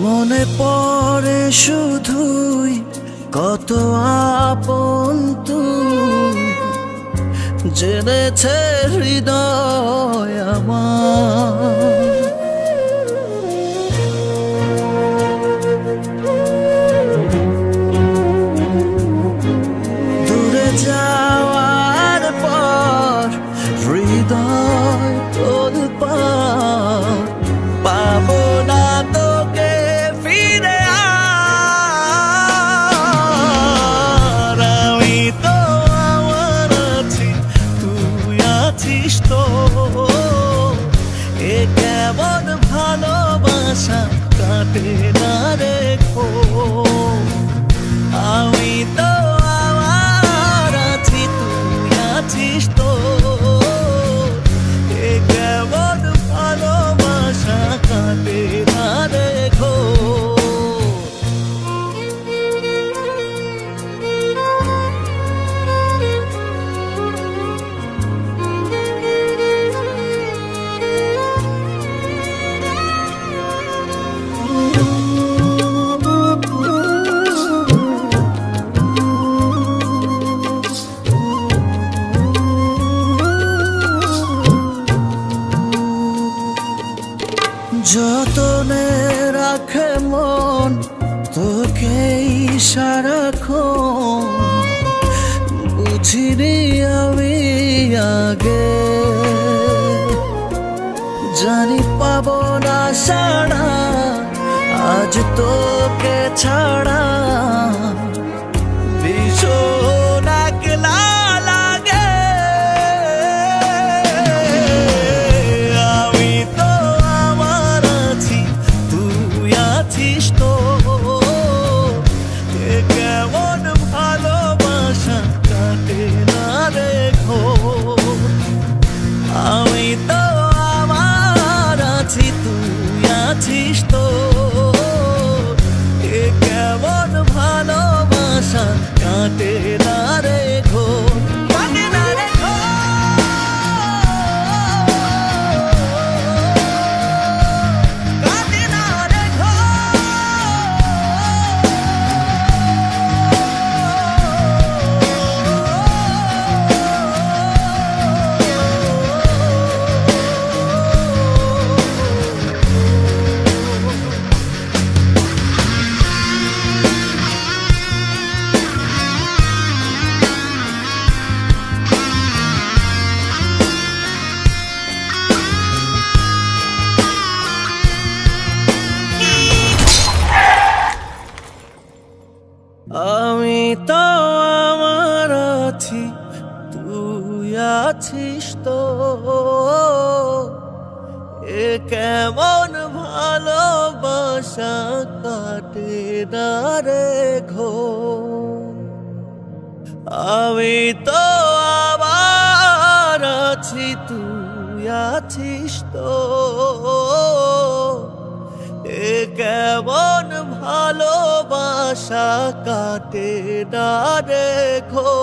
মনে পড়ে শুধুই কত আপন তুই, জেনেছে হৃদয় আমার। দূরে যাওয়ার পর হৃদয় তোলপাড়, পাবো না তোকে ফিরে আর। আমি তো আমার আছি, তুই আছিস তো, এ কেমন ভালোবাসা কাটে না রেখো। আমি তো আমার আছি, তুই আছিস তো, এ কেমন ভালোবাসা কাটে না রেখো। যতনে রাখে মন তোকে সারাক্ষণ, বুঝিনি আমি আগে, জানি পাবো না সাড়া আজ তোকে ছাড়া। ভীষণ একলা লাগে, আমি তো আমার আছি, তুই আছিস তো, এ কেমন ভালোবাসা কাটে না রেখো। আমি তো আমার আছি, তুই আছিস তো, এ কেমন ভালোবাসা কাটে না রেখো, কাটে না রেখো। কাটে না রেখো। আমি তো আমার আছি, তুই আছিস তো, এ কেমন ভালোবাসা কাটে না রেখো। আমি তো আমার আছি, তুই আছিস তো, এ কেমন ভালোবাসা কাটে না রেখো।